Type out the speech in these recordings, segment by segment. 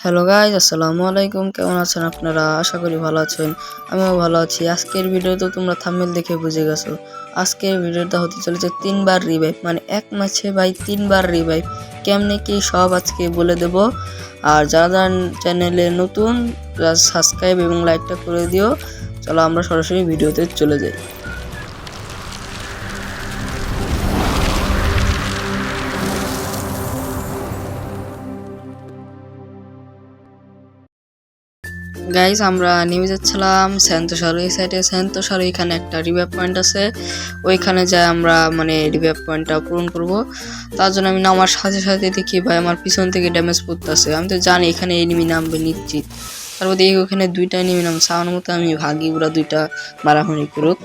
Hello guys, আসসালামু আলাইকুম। কেমন আছেন আপনারা? আশা করি ভালো আছেন। আমিও ভালো আছি। আজকের ভিডিওতে তোমরা থাম্বনেল দেখে বুঝে গেছো, আজকের ভিডিওটা হতে চলেছে 3বার রিভাইভ, মানে এক ম্যাচে ভাই 3বার রিভাইভ। কেমনে কি সব আজকে বলে দেব। আর যারা যারা চ্যানেলে নতুন, সাবস্ক্রাইব এবং লাইকটা করে দিও। চলো আমরা সরাসরি ভিডিওতে চলে যাই। গাইস, আমরা নেমে যাচ্ছিলাম স্যান্তোসার এই সাইডে। স্যান্তোসার এখানে একটা রিভাইভ পয়েন্ট আছে, ওইখানে যাই আমরা মানে রিভাইভ পয়েন্টটা পূরণ করব। তার জন্য আমি নামার সাথে সাথে দেখি ভাই আমার পিছন থেকে ড্যামেজ পড়তেছে। আমি তো জানি এখানে এনিমি নামবে নিশ্চিত, তারপর দেখি ওখানে দুইটা এনিমি নামছে। আমার মতো আমি ভাগি ওরা দুইটা মারামারি করুক।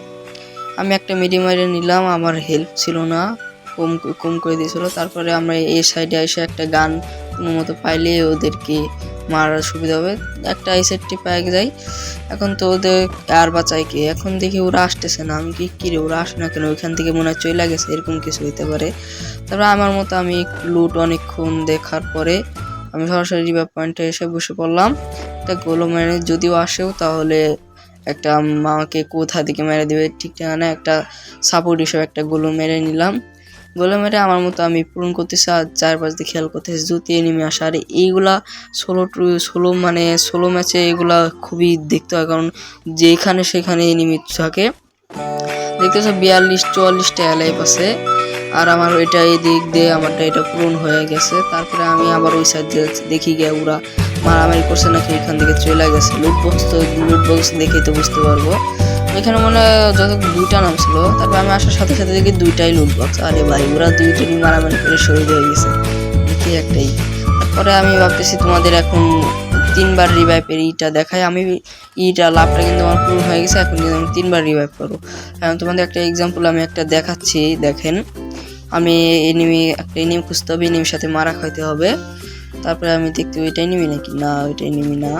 আমি একটা মিডিয়াম মাইরে নিলাম, আমার হেল্প ছিল না, কম কম করে দিয়েছিল। তারপরে আমরা এই সাইডে এসে একটা গান কোনো মতো পাইলে ওদেরকে মারার সুবিধা হবে। একটা এই সাইডটি পাই যাই। এখন তো ওদের আর বাঁচাই কে, এখন দেখি ওরা আসতেছে না। আমি কি রে ওরা আসে না কেন, ওইখান থেকে মনে হয় চলে গেছে, এরকম কিছু হইতে পারে। তারপরে আমার মতো আমি লুট অনেকক্ষণ দেখার পরে আমি সরাসরি রিভাইভ পয়েন্টে এসে বসে পড়লাম। একটা গোলো মেরে যদিও আসেও তাহলে একটা আমাকে কোথা থেকে মেরে দিবে ঠিক ঠিকানা, একটা সাপোর্ট হিসেবে একটা গোলো মেরে নিলাম। গোলে মেরে আমার মতো আমি পূরণ করতেছি আর চারপাশ দিয়ে খেয়াল করতেছি যদি এনিমি আসে। আর এইগুলা ষোলো ম্যাচে এগুলা খুবই দেখতে হয়, কারণ যেখানে সেখানে এনিমি থাকে। দেখতেছো 42-44টা লাইফ আছে, আর আমার ওইটা এই দিক দিয়ে আমারটা এটা পূরণ হয়ে গেছে। তারপরে আমি আবার ওই সাইড দেখি গিয়ে ওরা মারামারি করছে নাকি এখান থেকে চলে গেছে। লুট বক্স দেখেই তো বুঝতে পারবো। এখানে মনে হয় যত দুইটা নাম ছিল, তারপর আমি আসার সাথে সাথে দেখি দুইটাই লুট বক্স। আরে ভাই ওরা দুইজনই মারামারি করে শহীদ হয়ে গেছে, দেখি একটাই। তারপরে আমি ভাবতেছি তোমাদের এখন 3বার রিভাইভের ইটা দেখাই। আমি ইটা লাভটা কিন্তু আমার পুরো হয়ে গেছে, এখন কিন্তু আমি 3বার রিভাইভ করবো। এখন তোমাদের একটা এক্সাম্পল আমি একটা দেখাচ্ছি, দেখেন। আমি একটা এনিমি খুঁজতে হবে, এনিমির সাথে মারা খাইতে হবে। তারপরে আমি দেখতে ওইটা এনিমি নাকি না, ওইটা এনিমি না।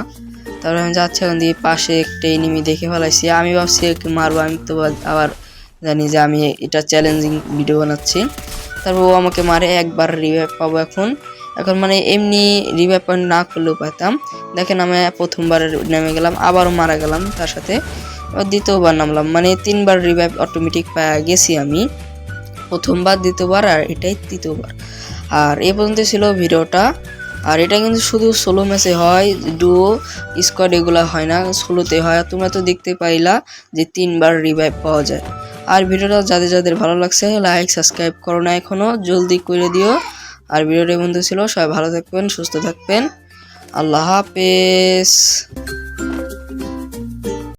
তারপরে আমি যাচ্ছি, এখন দিয়ে পাশে একটা এনিমি দেখে ফেলাইছি। আমি ভাবছি একটু মারবো, আমি তো আবার জানি যে আমি এটা চ্যালেঞ্জিং ভিডিও বানাচ্ছি। তারপর ও আমাকে মারে, একবার রিভাইভ পাবো এখন। মানে এমনি রিভাইভ পয়েন্ট না করলেও পাইতাম। দেখেন আমি প্রথমবার নেমে গেলাম, আবারও মারা গেলাম তার সাথে, এবার দ্বিতীয়বার নামলাম। মানে 3বার রিভাইভ অটোমেটিক পাওয়া গেছি আমি, প্রথমবার, দ্বিতীয়বার আর এটাই তৃতীয়বার। আর এ পর্যন্ত ছিল ভিডিওটা। আর এটা কিন্তু শুধু সোলো ম্যাচে হয়, ডুও স্কোয়াড এগুলো হয় না, সোলোতে হয়। তোমরা তো দেখতে পাইলা যে 3বার রিভাইভ পাওয়া যায়। আর ভিডিওটা যাদের যাদের ভালো লাগছে লাইক সাবস্ক্রাইব করো না এখনো, জলদি করে দিও। আর ভিডিওটা বন্ধু ছিল, সবাই ভালো থাকবেন, সুস্থ থাকবেন, আল্লাহ হাফেজ।